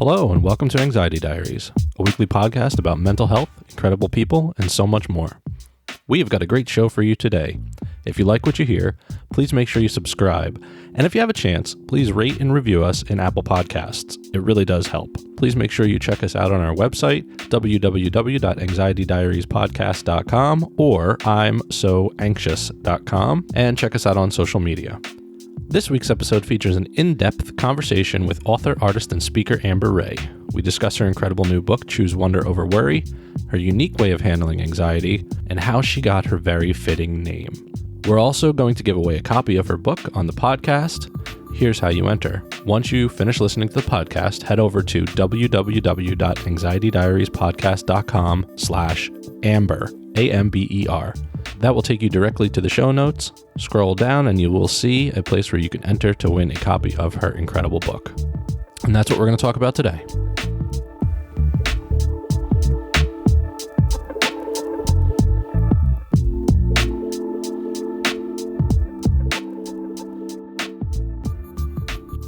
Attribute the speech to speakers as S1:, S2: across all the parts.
S1: Hello, and welcome to Anxiety Diaries, a weekly podcast about mental health, incredible people, and so much more. We have got a great show for you today. If you like what you hear, please make sure you subscribe. And if you have a chance, please rate and review us in Apple Podcasts. It really does help. Please make sure you check us out on our website, www.anxietydiariespodcast.com or imsoanxious.com, and check us out on social media. This week's episode features an in-depth conversation with author, artist, and speaker Amber Rae. We discuss her incredible new book, Choose Wonder Over Worry, her unique way of handling anxiety, and how she got her very fitting name. We're also going to give away a copy of her book on the podcast. Here's how you enter. Once you finish listening to the podcast, head over to www.anxietydiariespodcast.com/Amber, A-M-B-E-R. That will take you directly to the show notes. Scroll down and you will see a place where you can enter to win a copy of her incredible book. And that's what we're going to talk about today.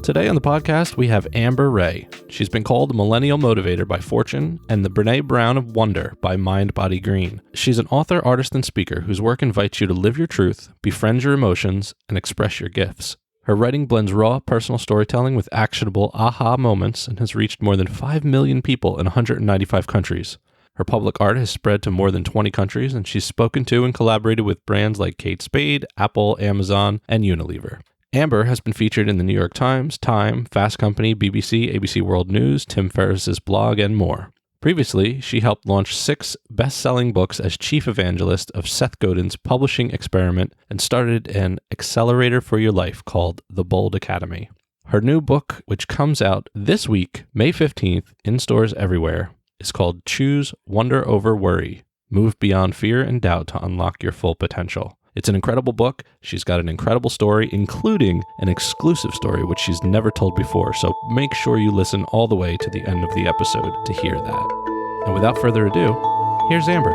S1: Today on the podcast, we have Amber Rae. She's been called the Millennial Motivator by Fortune and the Brené Brown of Wonder by Mind Body Green. She's an author, artist, and speaker whose work invites you to live your truth, befriend your emotions, and express your gifts. Her writing blends raw, personal storytelling with actionable aha moments and has reached more than 5 million people in 195 countries. Her public art has spread to more than 20 countries, and she's spoken to and collaborated with brands like Kate Spade, Apple, Amazon, and Unilever. Amber has been featured in the New York Times, Time, Fast Company, BBC, ABC World News, Tim Ferriss's blog, and more. Previously, she helped launch 6 best-selling books as chief evangelist of Seth Godin's publishing experiment and started an accelerator for your life called The Bold Academy. Her new book, which comes out this week, May 15th, in stores everywhere, is called Choose Wonder Over Worry. Move beyond fear and doubt to unlock your full potential. It's an incredible book. She's got an incredible story, including an exclusive story which she's never told before, so make sure you listen all the way to the end of the episode to hear that. And without further ado, here's Amber.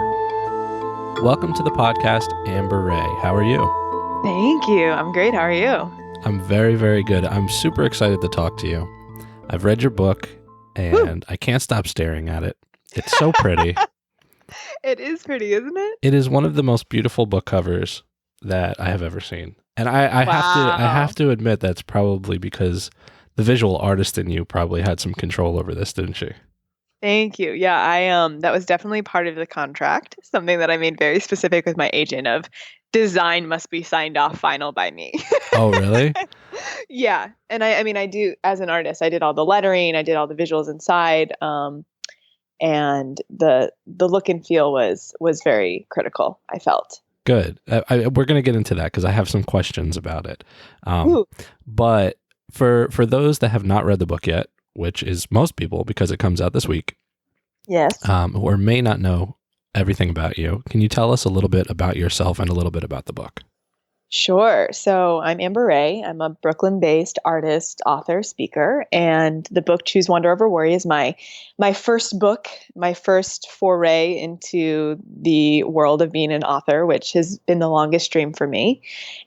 S1: Welcome to the podcast, Amber Rae. How are you?
S2: Thank you. I'm great. How are you?
S1: I'm very, very good. I'm super excited to talk to you. I've read your book, and I can't stop staring at it. It's so pretty.
S2: It is pretty, isn't it?
S1: It is one of the most beautiful book covers that I have ever seen. And I have to admit that's probably because the visual artist in you probably had some control over this, didn't she?
S2: Thank you. Yeah, I that was definitely part of the contract. Something that I made very specific with my agent of design must be signed off final by me.
S1: Oh, really?
S2: Yeah. And I mean I do as an artist, I did all the lettering, I did all the visuals inside. And the look and feel was very critical, I felt.
S1: Good. We're going to get into that because I have some questions about it. But for those that have not read the book yet, which is most people because it comes out this week,
S2: yes,
S1: or may not know everything about you, can you tell us a little bit about yourself and a little bit about the book?
S2: Sure. So I'm Amber Rae. I'm a Brooklyn-based artist, author, speaker, and the book Choose Wonder Over Worry is my first book, my first foray into the world of being an author, which has been the longest dream for me.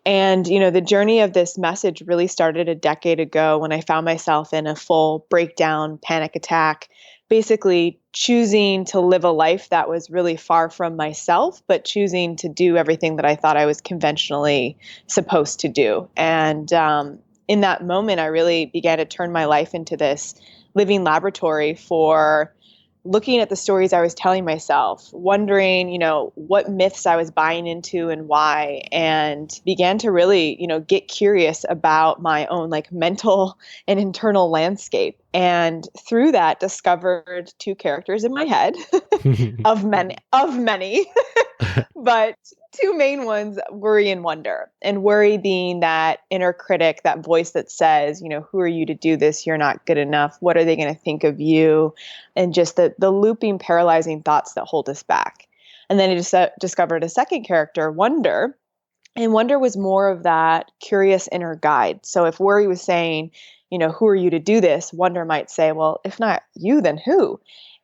S2: And, the journey of this message really started a decade ago when I found myself in a full breakdown, panic attack, basically choosing to live a life that was really far from myself, but choosing to do everything that I thought I was conventionally supposed to do. And in that moment, I really began to turn my life into this living laboratory for looking at the stories I was telling myself, wondering, what myths I was buying into and why, and began to really, get curious about my own mental and internal landscape. And through that, discovered 2 characters in my head of many, but 2 main ones, worry and wonder. And worry being that inner critic, that voice that says, who are you to do this? You're not good enough. What are they going to think of you? And just the looping, paralyzing thoughts that hold us back. And then I just discovered a second character, wonder. And wonder was more of that curious inner guide. So if worry was saying, who are you to do this? Wonder might say, well, if not you, then who?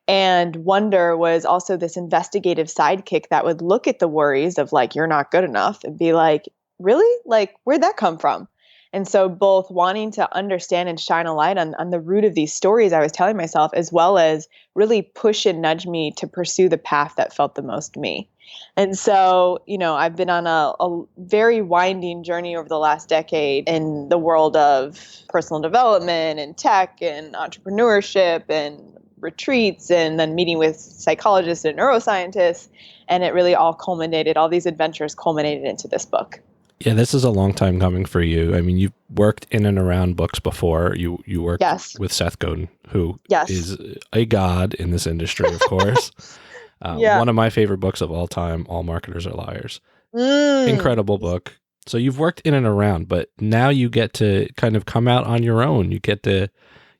S2: And wonder was also this investigative sidekick that would look at the worries of you're not good enough and be like, really? Where'd that come from? And so both wanting to understand and shine a light on the root of these stories I was telling myself, as well as really push and nudge me to pursue the path that felt the most me. And so, I've been on a very winding journey over the last decade in the world of personal development and tech and entrepreneurship and retreats, and then meeting with psychologists and neuroscientists. And it really all these adventures culminated into this book.
S1: Yeah, this is a long time coming for you. I mean, you've worked in and around books before. You worked
S2: Yes.
S1: with Seth Godin, who
S2: Yes.
S1: is a god in this industry, of course.
S2: Yeah.
S1: One of my favorite books of all time, All Marketers Are Liars.
S2: Mm.
S1: Incredible book. So you've worked in and around, but now you get to kind of come out on your own. You get to,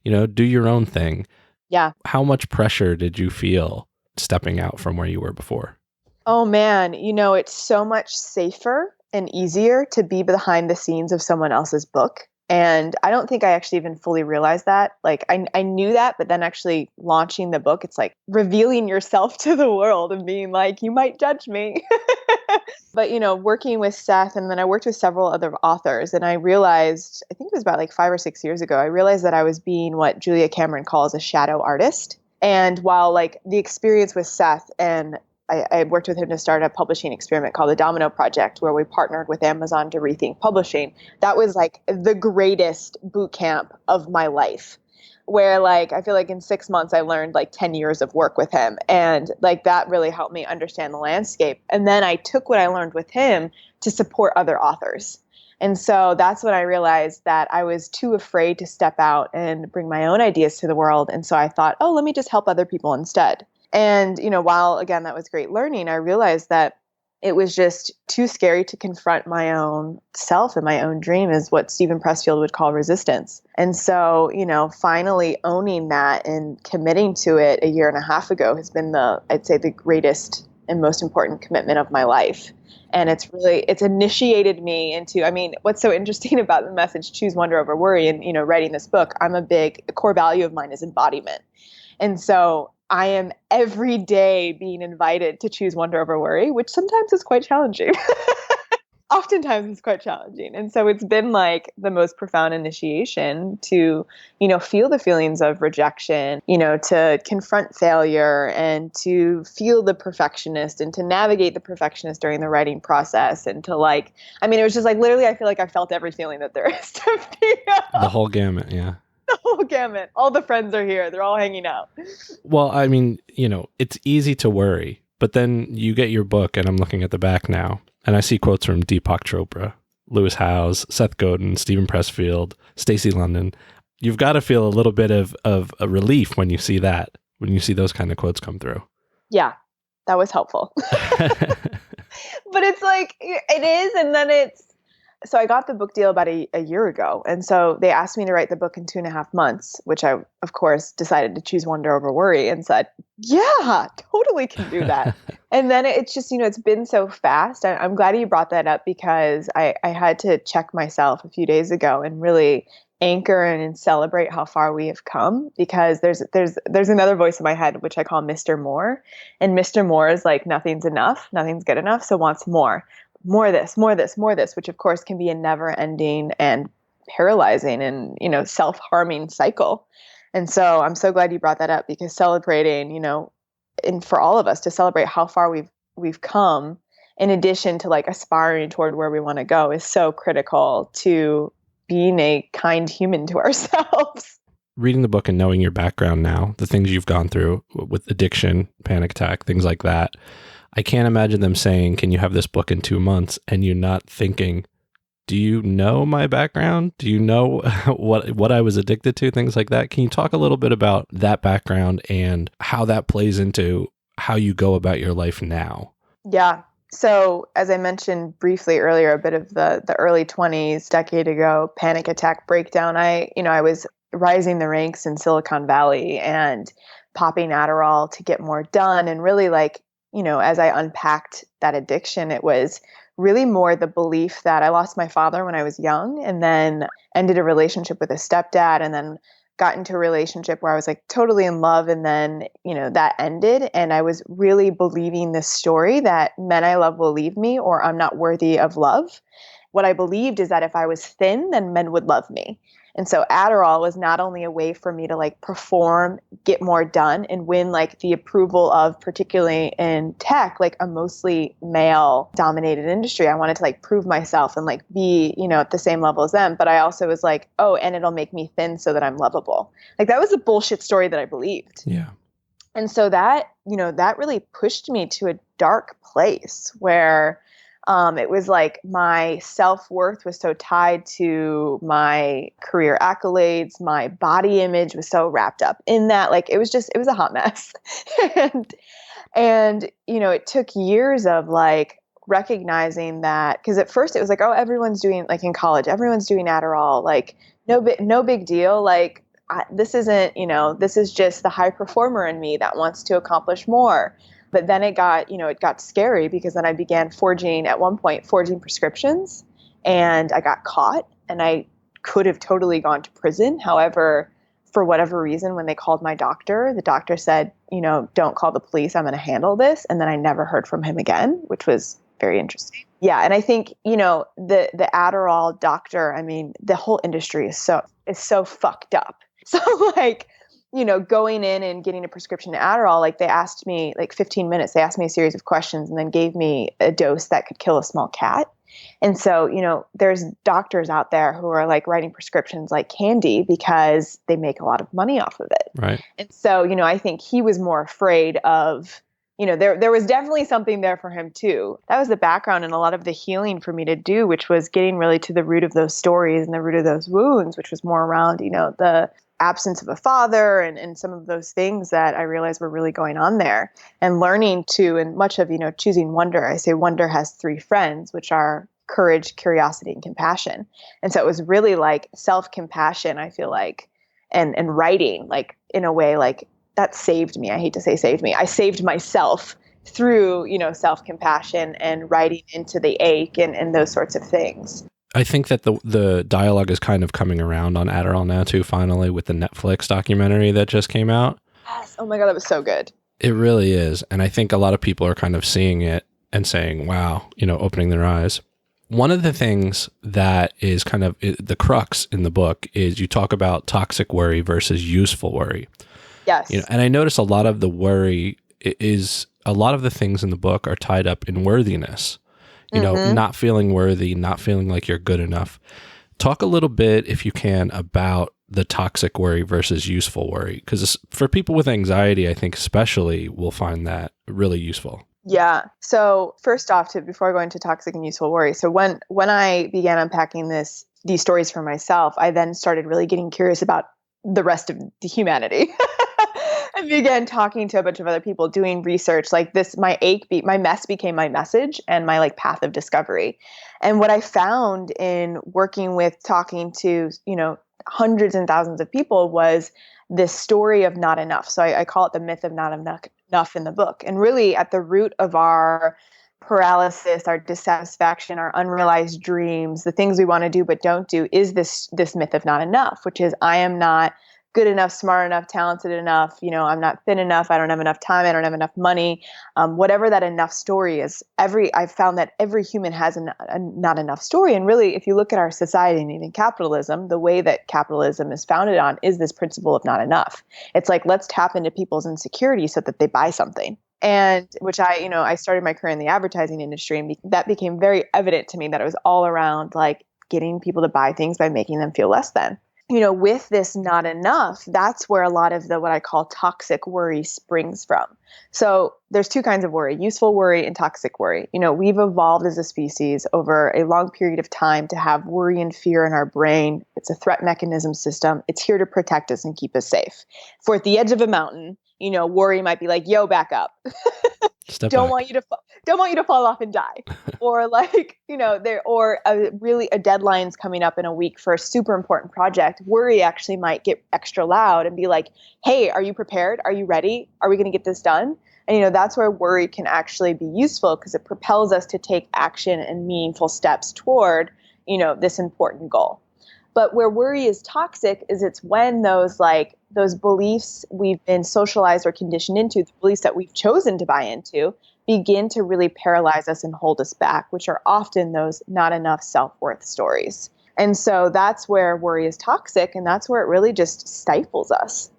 S1: do your own thing.
S2: Yeah.
S1: How much pressure did you feel stepping out from where you were before?
S2: Oh man, it's so much safer and easier to be behind the scenes of someone else's book. And I don't think I actually even fully realized that. Like I knew that, but then actually launching the book, it's like revealing yourself to the world and being like, you might judge me. But, working with Seth, and then I worked with several other authors, and I realized, I think it was about like 5 or 6 years ago, I realized that I was being what Julia Cameron calls a shadow artist. And while like the experience with Seth, and I worked with him to start a publishing experiment called the Domino Project, where we partnered with Amazon to rethink publishing. That was like the greatest boot camp of my life, where like I feel like in 6 months I learned like 10 years of work with him. And like that really helped me understand the landscape. And then I took what I learned with him to support other authors. And so that's when I realized that I was too afraid to step out and bring my own ideas to the world. And so I thought, oh, let me just help other people instead. And, while again, that was great learning, I realized that it was just too scary to confront my own self and my own dream, is what Stephen Pressfield would call resistance. And so, finally owning that and committing to it a year and a half ago has been I'd say the greatest and most important commitment of my life. And it's initiated me into, what's so interesting about the message, choose wonder over worry, and, writing this book, a core value of mine is embodiment. And so I am every day being invited to choose wonder over worry, which sometimes is quite challenging. Oftentimes it's quite challenging. And so it's been like the most profound initiation to, feel the feelings of rejection, to confront failure and to feel the perfectionist and to navigate the perfectionist during the writing process. And to it was just like literally, I feel like I felt every feeling that there is to feel.
S1: The whole gamut, yeah.
S2: The whole gamut. All the friends are here. They're all hanging out.
S1: Well, it's easy to worry, but then you get your book, and I'm looking at the back now, and I see quotes from Deepak Chopra, Lewis Howes, Seth Godin, Stephen Pressfield, Stacey London. You've got to feel a little bit of a relief when you see those kind of quotes come through.
S2: Yeah, that was helpful. But it's like, it is, and then so I got the book deal about a year ago. And so they asked me to write the book in 2.5 months, which I, of course, decided to choose wonder over worry and said, yeah, totally can do that. And then it's just, it's been so fast. I'm glad you brought that up, because I had to check myself a few days ago and really anchor and celebrate how far we have come, because there's another voice in my head, which I call Mr. More. And Mr. More is like, nothing's enough, nothing's good enough, so wants more. More of this, more of this, more of this, which of course can be a never ending and paralyzing and, self-harming cycle. And so I'm so glad you brought that up, because celebrating, and for all of us to celebrate how far we've come, in addition to like aspiring toward where we want to go, is so critical to being a kind human to ourselves.
S1: Reading the book and knowing your background now, the things you've gone through with addiction, panic attack, things like that, I can't imagine them saying, can you have this book in 2 months? And you not thinking, do you know my background? Do you know what I was addicted to? Things like that. Can you talk a little bit about that background and how that plays into how you go about your life now?
S2: Yeah. So as I mentioned briefly earlier, a bit of the early 20s, decade ago, panic attack breakdown. I was rising the ranks in Silicon Valley and popping Adderall to get more done. And really as I unpacked that addiction, it was really more the belief that I lost my father when I was young, and then ended a relationship with a stepdad, and then got into a relationship where I was like totally in love, and then, that ended. And I was really believing this story that men I love will leave me, or I'm not worthy of love. what I believed is that if I was thin, then men would love me. And so Adderall was not only a way for me to like perform, get more done, and win like the approval of, particularly in tech, like a mostly male dominated industry. I wanted to like prove myself and like be, at the same level as them. But I also was like, oh, and it'll make me thin so that I'm lovable. Like that was a bullshit story that I believed.
S1: Yeah.
S2: And so that, that really pushed me to a dark place where it was like my self-worth was so tied to my career accolades. My body image was so wrapped up in that. Like it was a hot mess. and, it took years of like recognizing that, because at first it was like, oh, everyone's doing, like in college, everyone's doing Adderall, like no big deal. Like this isn't, this is just the high performer in me that wants to accomplish more. But then it got scary, because then I began forging prescriptions, and I got caught, and I could have totally gone to prison. However, for whatever reason, when they called my doctor, the doctor said, don't call the police, I'm going to handle this. And then I never heard from him again, which was very interesting. Yeah. And I think, the Adderall doctor, I mean, the whole industry is so fucked up. So like, going in and getting a prescription to Adderall, like they asked me like 15 minutes, they asked me a series of questions and then gave me a dose that could kill a small cat. And so, there's doctors out there who are like writing prescriptions like candy because they make a lot of money off of it.
S1: Right.
S2: And so, I think he was more afraid of, there was definitely something there for him too. That was the background and a lot of the healing for me to do, which was getting really to the root of those stories and the root of those wounds, which was more around, the absence of a father and some of those things that I realized were really going on there, and learning to, and much of, choosing wonder. I say wonder has 3 friends, which are courage, curiosity, and compassion. And so it was really like self-compassion, I feel like, and writing, like in a way, like that saved me. I hate to say saved me. I saved myself through, self-compassion and writing into the ache and those sorts of things.
S1: I think that the dialogue is kind of coming around on Adderall now too, finally, with the Netflix documentary that just came out.
S2: Yes. Oh my God, that was so good.
S1: It really is. And I think a lot of people are kind of seeing it and saying, wow, opening their eyes. One of the things that is kind of the crux in the book is you talk about toxic worry versus useful worry.
S2: Yes.
S1: And I notice a lot of the worry is, a lot of the things in the book are tied up in worthiness. Not feeling worthy, not feeling like you're good enough. Talk a little bit, if you can, about the toxic worry versus useful worry. Because for people with anxiety, I think especially, will find that really useful.
S2: Yeah. So first off, before I go into toxic and useful worry, so when I began unpacking these stories for myself, I then started really getting curious about the rest of the humanity. I began talking to a bunch of other people, doing research like this. My mess became my message and my like path of discovery. And what I found in working with, talking to, hundreds and thousands of people was this story of not enough. So I call it the myth of not enough in the book. And really at the root of our paralysis, our dissatisfaction, our unrealized dreams, the things we want to do but don't do, is this myth of not enough, which is I am not good enough, smart enough, talented enough, I'm not thin enough, I don't have enough time, I don't have enough money, whatever that enough story is. I've found that every human has a not enough story. And really, if you look at our society and even capitalism, the way that capitalism is founded on is this principle of not enough. It's like, let's tap into people's insecurities so that they buy something. And which I started my career in the advertising industry, and that became very evident to me that it was all around like getting people to buy things by making them feel less than. With this not enough, that's where a lot of the what I call toxic worry springs from. So there's 2 kinds of worry: useful worry and toxic worry. We've evolved as a species over a long period of time to have worry and fear in our brain. It's a threat mechanism system. It's here to protect us and keep us safe. If we're at the edge of a mountain, worry might be like, yo, back up. Don't want you to fall off and die. Or like, a deadline's coming up in a week for a super important project. Worry actually might get extra loud and be like, hey, are you prepared? Are you ready? Are we going to get this done? And, that's where worry can actually be useful, because it propels us to take action and meaningful steps toward, this important goal. But where worry is toxic is it's when those beliefs we've been socialized or conditioned into, the beliefs that we've chosen to buy into, begin to really paralyze us and hold us back, which are often those not enough self-worth stories. And so that's where worry is toxic, and that's where it really just stifles us.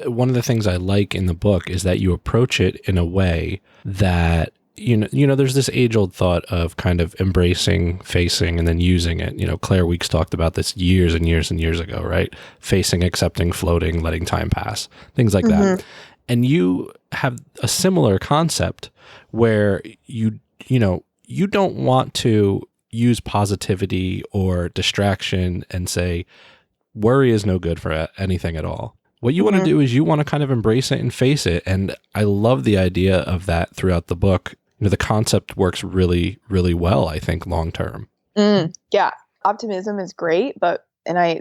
S1: One of the things I like in the book is that you approach it in a way that, there's this age-old thought of kind of embracing, facing, and then using it. Claire Weeks talked about this years and years and years ago, right? Facing, accepting, floating, letting time pass, things like that. And you have a similar concept where you don't want to use positivity or distraction and say, worry is no good for anything at all. What you want to do is you want to kind of embrace it and face it. And I love the idea of that throughout the book. The concept works really, really well, I think, long term.
S2: Yeah. Optimism is great, but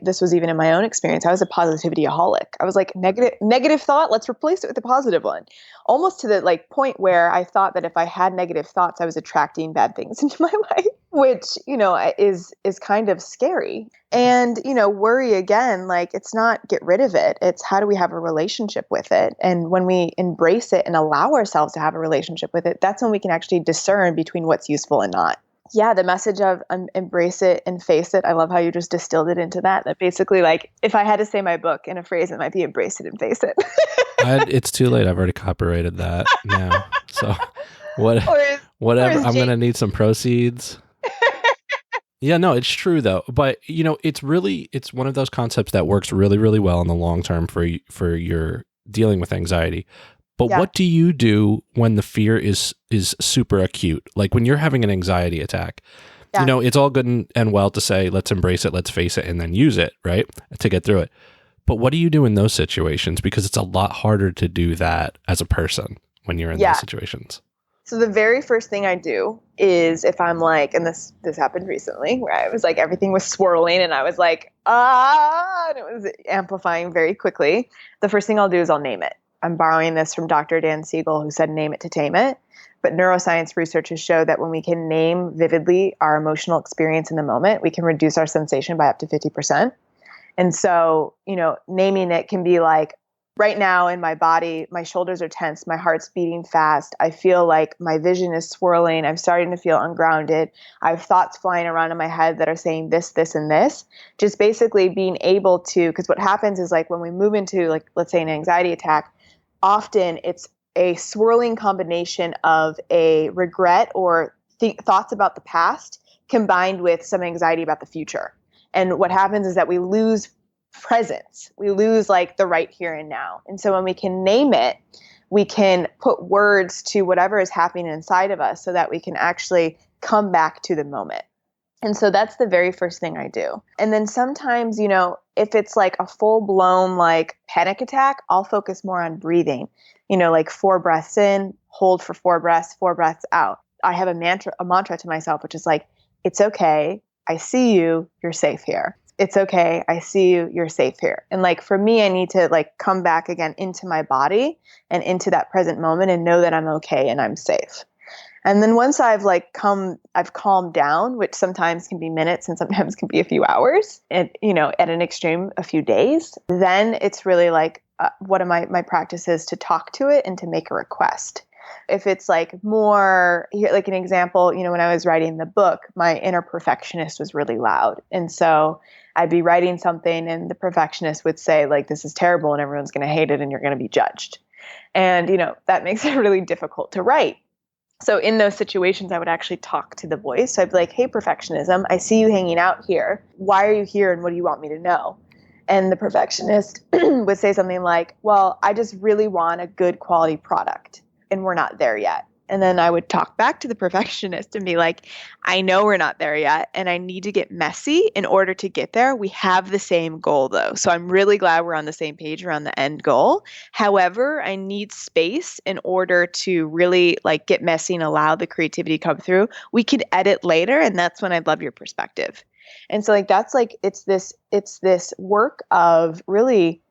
S2: this was even in my own experience, I was a positivity-aholic. I was like, negative thought, let's replace it with a positive one. Almost to the point where I thought that if I had negative thoughts, I was attracting bad things into my life, which, is kind of scary. And, worry again, it's not get rid of it. It's how do we have a relationship with it? And when we embrace it and allow ourselves to have a relationship with it, that's when we can actually discern between what's useful and not. Yeah, the message of embrace it and face it. I love how you just distilled it into that. That basically, if I had to say my book in a phrase, it might be embrace it and face it.
S1: It's too late. I've already copyrighted that now. So whatever. I'm going to need some proceeds. Yeah, no, it's true though. But it's one of those concepts that works really, really well in the long term for your dealing with anxiety. But what do you do when the fear is super acute? Like when you're having an anxiety attack, it's all good and well to say, let's embrace it, let's face it, and then use it, right? To get through it. But what do you do in those situations? Because it's a lot harder to do that as a person when you're in those situations.
S2: So the very first thing I do is if I'm and this happened recently, where I was everything was swirling and I was and it was amplifying very quickly. The first thing I'll do is I'll name it. I'm borrowing this from Dr. Dan Siegel, who said, name it to tame it. But neuroscience research has showed that when we can name vividly our emotional experience in the moment, we can reduce our sensation by up to 50%. And so, naming it can be right now in my body, my shoulders are tense, my heart's beating fast. I feel like my vision is swirling. I'm starting to feel ungrounded. I have thoughts flying around in my head that are saying this, this, and this. Just basically being able to, because what happens is when we move into let's say an anxiety attack, often it's a swirling combination of a regret or thoughts about the past combined with some anxiety about the future. And what happens is that we lose presence. We lose the right here and now. And so when we can name it, we can put words to whatever is happening inside of us so that we can actually come back to the moment. And so that's the very first thing I do. And then sometimes, if it's a full-blown panic attack, I'll focus more on breathing, 4 breaths in, hold for 4 breaths, 4 breaths out. I have a mantra to myself, which is it's okay. I see you. You're safe here. It's okay. I see you. You're safe here. And for me, I need to come back again into my body and into that present moment and know that I'm okay and I'm safe. And then once I've calmed down, which sometimes can be minutes and sometimes can be a few hours, and at an extreme, a few days, then it's really what are my practices to talk to it and to make a request. If it's more, an example, when I was writing the book, my inner perfectionist was really loud. And so I'd be writing something and the perfectionist would say this is terrible and everyone's going to hate it and you're going to be judged. And, that makes it really difficult to write. So in those situations, I would actually talk to the voice. So I'd be hey, perfectionism, I see you hanging out here. Why are you here and what do you want me to know? And the perfectionist would say something well, I just really want a good quality product and we're not there yet. And then I would talk back to the perfectionist and be I know we're not there yet and I need to get messy in order to get there. We have the same goal though. So I'm really glad we're on the same page around the end goal. However, I need space in order to really get messy and allow the creativity to come through. We could edit later and that's when I'd love your perspective. And so that's it's this work of really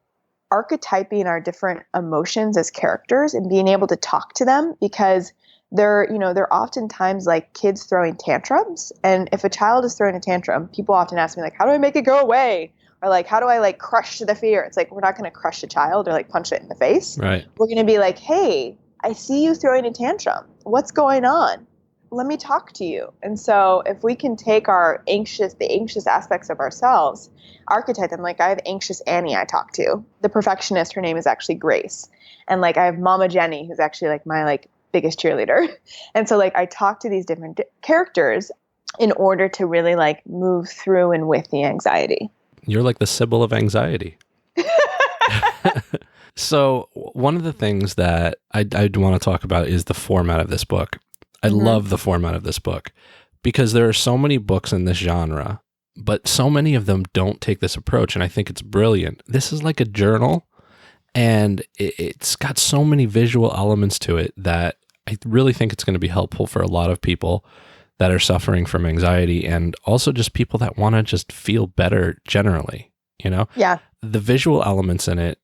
S2: archetyping our different emotions as characters and being able to talk to them, because they're oftentimes kids throwing tantrums. And if a child is throwing a tantrum, people often ask me how do I make it go away? Or how do I crush the fear? It's we're not going to crush a child or punch it in the face.
S1: Right.
S2: We're going to be hey, I see you throwing a tantrum. what's going on? Let me talk to you. And so if we can take the anxious aspects of ourselves, archetype them. Like I have anxious Annie I talk to. The perfectionist, her name is actually Grace. And like I have Mama Jenny, who's actually like my like biggest cheerleader. And so like I talk to these different characters in order to really like move through and with the anxiety.
S1: You're like the Sybil of anxiety. So one of the things that I'd want to talk about is the format of this book. I love the format of this book because there are so many books in this genre, but so many of them don't take this approach. And I think it's brilliant. This is like a journal, and it's got so many visual elements to it that I really think it's going to be helpful for a lot of people that are suffering from anxiety, and also just people that want to just feel better generally, you know?
S2: Yeah.
S1: The visual elements in it,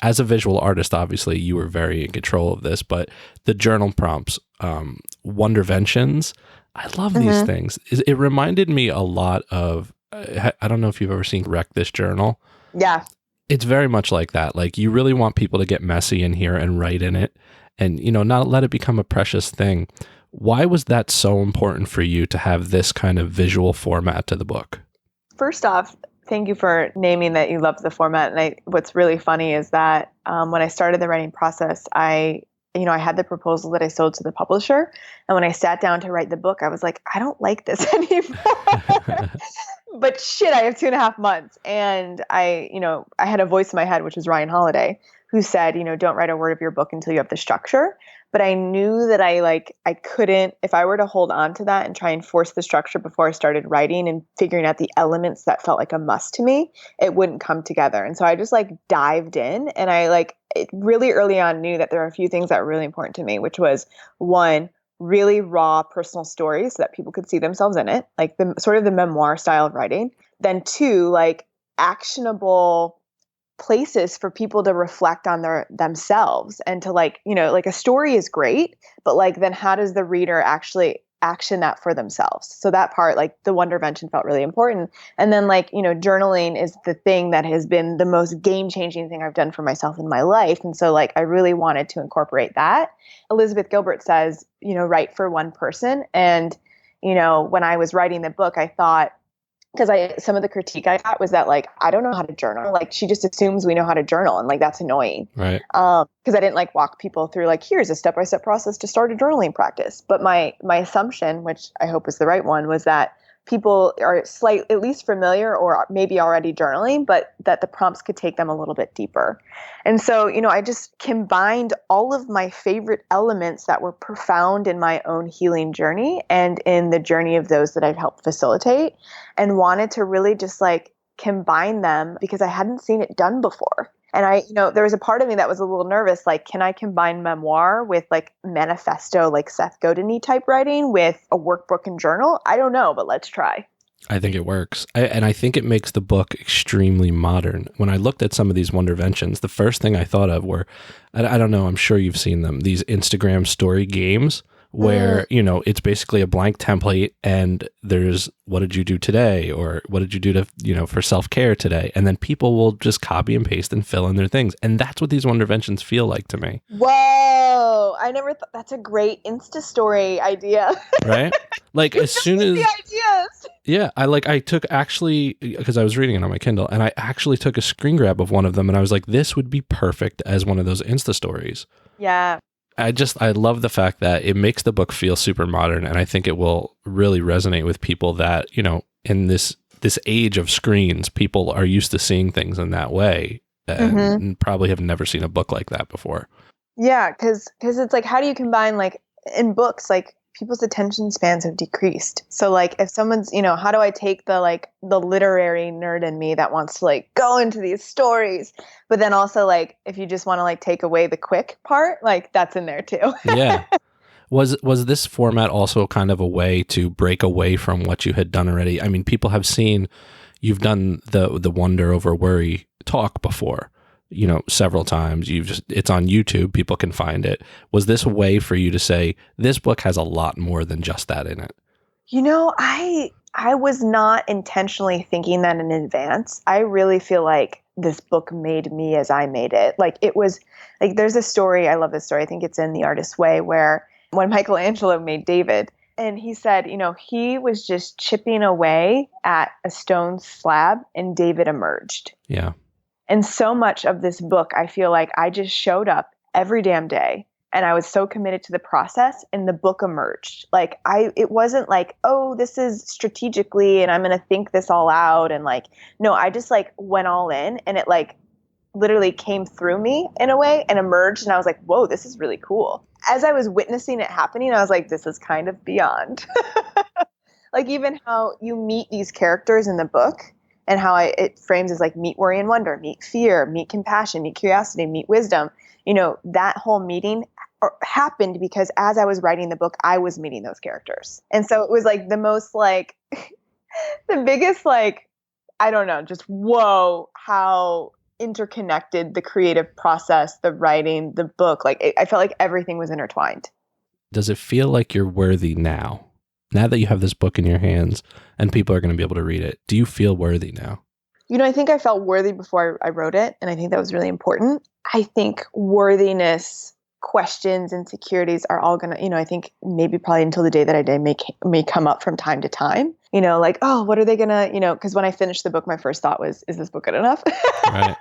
S1: as a visual artist, obviously you were very in control of this, but the journal prompts, Wonderventions, I love these things. It reminded me a lot of, I don't know if you've ever seen Wreck This Journal.
S2: Yeah.
S1: It's very much like that. Like you really want people to get messy in here and write in it and, you know, not let it become a precious thing. Why was that so important for you to have this kind of visual format to the book?
S2: First off, thank you for naming that you love the format. And what's really funny is that when I started the writing process, I had the proposal that I sold to the publisher. And when I sat down to write the book, I was like, I don't like this anymore. But shit, I have 2.5 months. And I had a voice in my head, which was Ryan Holiday, who said, don't write a word of your book until you have the structure. But I knew that I couldn't, if I were to hold on to that and try and force the structure before I started writing and figuring out the elements that felt like a must to me, it wouldn't come together. And so I just like dived in, and really early on knew that there are a few things that were really important to me, which was one, really raw personal stories so that people could see themselves in it, like the sort of the memoir style of writing. Then two, like actionable places for people to reflect on themselves and to like a story is great, but like then how does the reader actually action that for themselves? So that part, like the Wondervention, felt really important. And then like journaling is the thing that has been the most game-changing thing I've done for myself in my life, and so like I really wanted to incorporate that. Elizabeth Gilbert says write for one person, and when I was writing the book, I thought, because some of the critique I got was that like I don't know how to journal. Like she just assumes we know how to journal, and like that's annoying.
S1: Right.
S2: Because I didn't like walk people through like here's a step-by-step process to start a journaling practice. But my assumption, which I hope is the right one, was that people are at least familiar or maybe already journaling, but that the prompts could take them a little bit deeper. And so, I just combined all of my favorite elements that were profound in my own healing journey and in the journey of those that I've helped facilitate, and wanted to really just like combine them because I hadn't seen it done before. And there was a part of me that was a little nervous, like, can I combine memoir with like manifesto, like Seth Godin type writing with a workbook and journal? I don't know, but let's try.
S1: I think it works. And I think it makes the book extremely modern. When I looked at some of these Wonderventions, the first thing I thought of were, I don't know, I'm sure you've seen them, these Instagram story games where, it's basically a blank template and there's what did you do today, or what did you do to, for self-care today? And then people will just copy and paste and fill in their things. And that's what these Wonderventions feel like to me.
S2: Whoa. I never thought that's a great Insta story idea.
S1: Right? Like as soon as
S2: the ideas.
S1: Yeah, I took actually, because I was reading it on my Kindle, and I actually took a screen grab of one of them, and I was like, this would be perfect as one of those Insta stories.
S2: Yeah.
S1: I love the fact that it makes the book feel super modern, and I think it will really resonate with people that, in this age of screens, people are used to seeing things in that way and probably have never seen a book like that before.
S2: Yeah, because it's like, how do you combine, like, in books, like, people's attention spans have decreased. So, like, if someone's, how do I take the literary nerd in me that wants to, like, go into these stories, but then also, like, if you just want to, like, take away the quick part, like, that's in there too.
S1: Yeah. Was this format also kind of a way to break away from what you had done already? I mean, people have seen you've done the Wonder Over Worry talk before, several times. It's on YouTube. People can find it. Was this a way for you to say, this book has a lot more than just that in it?
S2: I was not intentionally thinking that in advance. I really feel like this book made me as I made it. Like it was like, there's a story. I love this story. I think it's in The Artist's Way, where when Michelangelo made David. And he said, he was just chipping away at a stone slab and David emerged.
S1: Yeah.
S2: And so much of this book, I feel like I just showed up every damn day and I was so committed to the process and the book emerged. Like it wasn't like, oh, this is strategically and I'm going to think this all out. And like, no, I just like went all in and it like literally came through me in a way and emerged. And I was like, whoa, this is really cool. As I was witnessing it happening, I was like, this is kind of beyond. Like even how you meet these characters in the book and how it frames as like meet worry and wonder, meet fear, meet compassion, meet curiosity, meet wisdom. That whole meeting happened because as I was writing the book, I was meeting those characters. And so it was like the most like the biggest like, I don't know, just whoa, how interconnected the creative process, the writing, the book, like I felt like everything was intertwined.
S1: Does it feel like you're worthy now? Now that you have this book in your hands and people are going to be able to read it, do you feel worthy now?
S2: I think I felt worthy before I wrote it. And I think that was really important. I think worthiness, questions, insecurities are all going to, I think maybe probably until the day that I die may come up from time to time. Like, oh, what are they going to, because when I finished the book, my first thought was, is this book good enough?
S1: Right.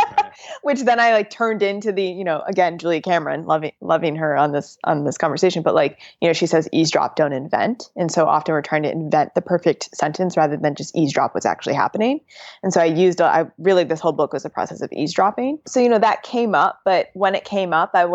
S2: Which then I like turned into the, again, Julia Cameron, loving her on this conversation. But like, she says, eavesdrop, don't invent. And so often we're trying to invent the perfect sentence rather than just eavesdrop what's actually happening. And so I really, this whole book was a process of eavesdropping. So, that came up, but when it came up, I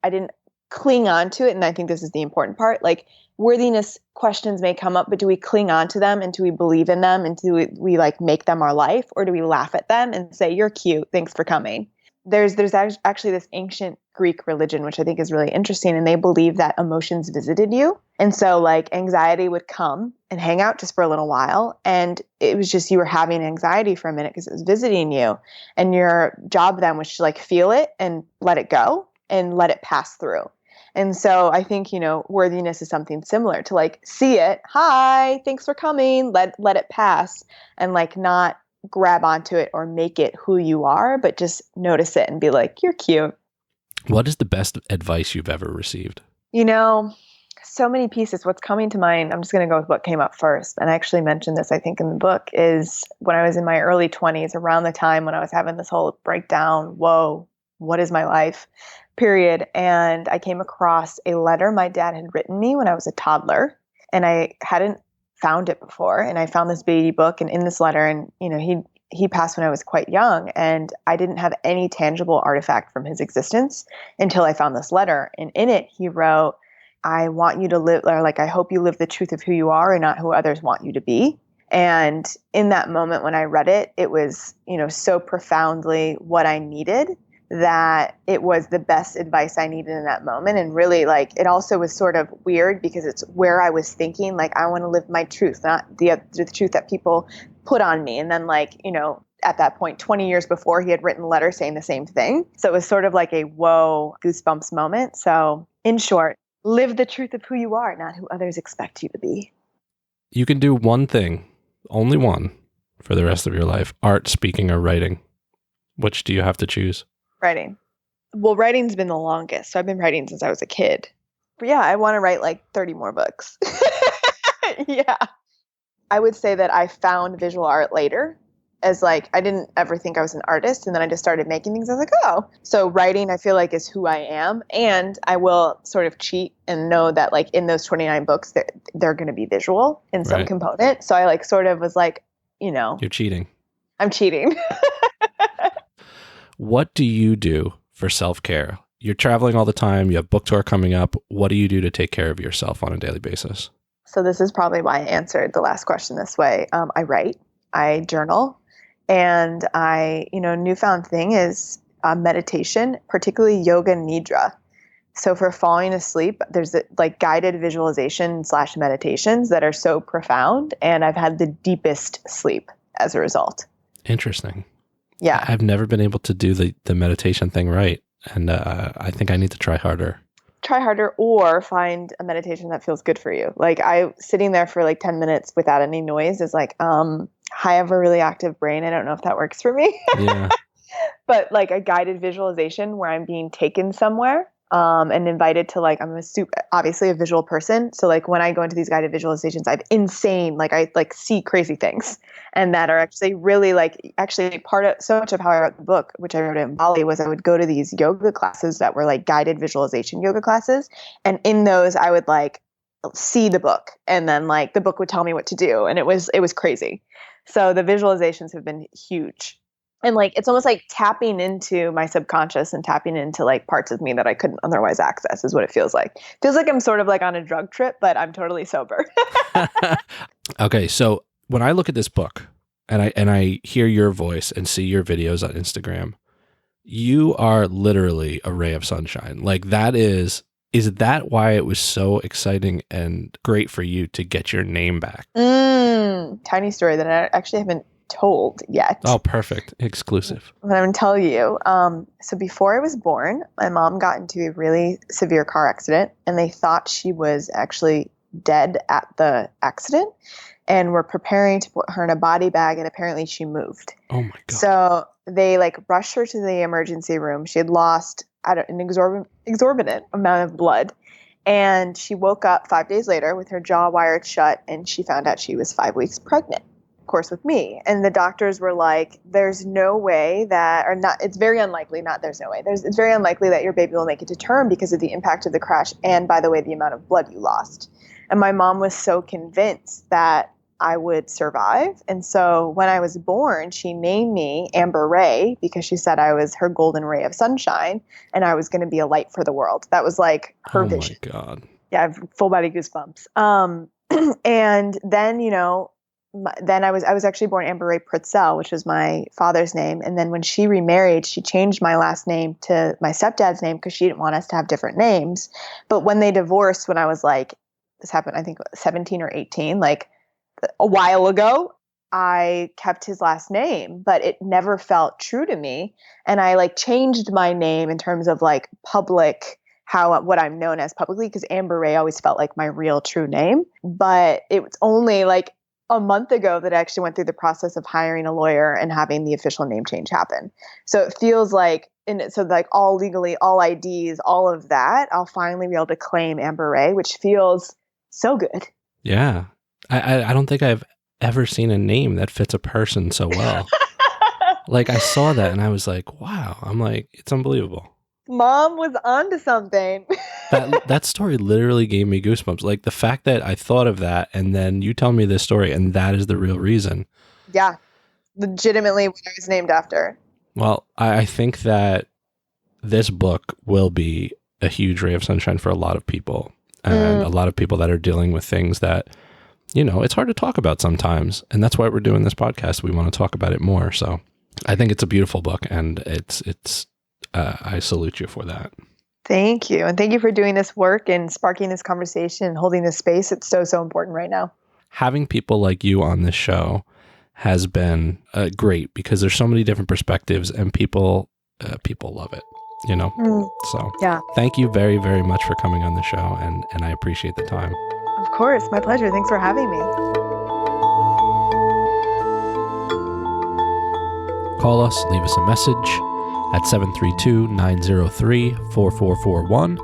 S2: didn't cling on to it. And I think this is the important part. Like worthiness questions may come up, but do we cling on to them and do we believe in them and do we like make them our life, or do we laugh at them and say, you're cute, thanks for coming? There's actually this ancient Greek religion, which I think is really interesting. And they believe that emotions visited you. And so like anxiety would come and hang out just for a little while. And it was just, you were having anxiety for a minute because it was visiting you. And your job then was to like feel it and let it go and let it pass through. And so I think, worthiness is something similar to like, see it. Hi, thanks for coming. Let it pass and like not grab onto it or make it who you are, but just notice it and be like, you're cute.
S1: What is the best advice you've ever received?
S2: So many pieces. What's coming to mind, I'm just going to go with what came up first. And I actually mentioned this, I think, in the book, is when I was in my early 20s, around the time when I was having this whole breakdown, whoa, what is my life? Period. And I came across a letter my dad had written me when I was a toddler, and I hadn't found it before. And I found this baby book, and in this letter, and he passed when I was quite young, and I didn't have any tangible artifact from his existence until I found this letter. And in it, he wrote, I want you to live, or like, I hope you live the truth of who you are and not who others want you to be. And in that moment when I read it, it was, so profoundly what I needed, that it was the best advice I needed in that moment. And really, like, it also was sort of weird because it's where I was thinking, like, I want to live my truth, not the truth that people put on me. And then, like, at that point, 20 years before, he had written a letter saying the same thing. So it was sort of like a whoa, goosebumps moment. So in short, live the truth of who you are, not who others expect you to be.
S1: You can do one thing, only one, for the rest of your life: art, speaking, or writing. Which do you have to choose?
S2: Writing. Well, writing's been the longest. So I've been writing since I was a kid. But yeah, I want to write like 30 more books. Yeah. I would say that I found visual art later, as like, I didn't ever think I was an artist. And then I just started making things. I was like, oh, so writing, I feel like, is who I am. And I will sort of cheat and know that like in those 29 books, they're going to be visual in some component. So I like sort of was like, You're
S1: cheating.
S2: I'm cheating.
S1: What do you do for self-care? You're traveling all the time. You have book tour coming up. What do you do to take care of yourself on a daily basis?
S2: So this is probably why I answered the last question this way. I write, I journal, and newfound thing is meditation, particularly yoga nidra. So for falling asleep, there's like guided visualization / meditations that are so profound, and I've had the deepest sleep as a result.
S1: Interesting.
S2: Yeah.
S1: I've never been able to do the meditation thing right. And I think I need to try harder.
S2: Try harder, or find a meditation that feels good for you. Like sitting there for like 10 minutes without any noise is like, I have a really active brain. I don't know if that works for me.
S1: Yeah.
S2: But like a guided visualization where I'm being taken somewhere and invited to like, obviously a visual person. So like when I go into these guided visualizations, I like see crazy things, and that are actually really like actually part of so much of how I wrote the book, which I wrote it in Bali, was I would go to these yoga classes that were like guided visualization yoga classes. And in those I would like see the book, and then like the book would tell me what to do. And it was crazy. So the visualizations have been huge. And like, it's almost like tapping into my subconscious and tapping into like parts of me that I couldn't otherwise access is what it feels like. Feels like I'm sort of like on a drug trip, but I'm totally sober.
S1: Okay. So when I look at this book and I hear your voice and see your videos on Instagram, you are literally a ray of sunshine. Like is that why it was so exciting and great for you to get your name back?
S2: Tiny story that I actually haven't told yet.
S1: Oh, perfect. Exclusive.
S2: But I'm going to tell you. So before I was born, my mom got into a really severe car accident, and they thought she was actually dead at the accident, and were preparing to put her in a body bag, and apparently she moved.
S1: Oh my God.
S2: So they like rushed her to the emergency room. She had lost an exorbitant amount of blood. And she woke up 5 days later with her jaw wired shut, and she found out she was 5 weeks pregnant. Of course, with me. And the doctors were like, there's no way that, or not, it's very unlikely, not there's no way, it's very unlikely that your baby will make it to term because of the impact of the crash. And by the way, the amount of blood you lost. And my mom was so convinced that I would survive. And so when I was born, she named me Amber Rae because she said I was her golden ray of sunshine and I was going to be a light for the world. That was like her vision.
S1: Oh my God.
S2: Yeah, I have full body goosebumps. And then, then I was actually born Amber Rae Pritzel, which was my father's name. And then when she remarried, she changed my last name to my stepdad's name because she didn't want us to have different names. But when they divorced, when I was like, this happened, I think 17 or 18, like a while ago, I kept his last name, but it never felt true to me. And I like changed my name in terms of like public, what I'm known as publicly, because Amber Rae always felt like my real true name. But it was only like a month ago that I actually went through the process of hiring a lawyer and having the official name change happen. So it feels like, so like all legally, all IDs, all of that, I'll finally be able to claim Amber Rae, which feels so good.
S1: Yeah. I don't think I've ever seen a name that fits a person so well. Like I saw that and I was like, wow. I'm like, it's unbelievable.
S2: Mom was onto something.
S1: That story literally gave me goosebumps. Like the fact that I thought of that and then you tell me this story and that is the real reason.
S2: Yeah. Legitimately what I was named after.
S1: Well, I think that this book will be a huge ray of sunshine for a lot of people and a lot of people that are dealing with things that, it's hard to talk about sometimes. And that's why we're doing this podcast. We want to talk about it more. So I think it's a beautiful book and I salute you for that.
S2: Thank you. And thank you for doing this work and sparking this conversation and holding this space. It's so, so important right now. Having people like you on this show has been great because there's so many different perspectives and people love it, So yeah. Thank you very, very much for coming on the show. And I appreciate the time. Of course. My pleasure. Thanks for having me. Call us, leave us a message at 732-903-4441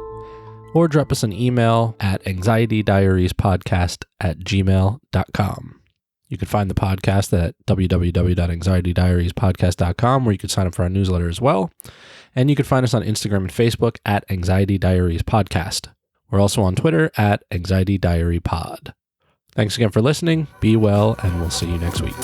S2: or drop us an email at anxietydiariespodcast@gmail.com. You can find the podcast at www.anxietydiariespodcast.com, where you can sign up for our newsletter as well. And you can find us on Instagram and Facebook at Anxiety Diaries Podcast. We're also on Twitter at Anxiety Diary Pod. Thanks again for listening. Be well, and we'll see you next week.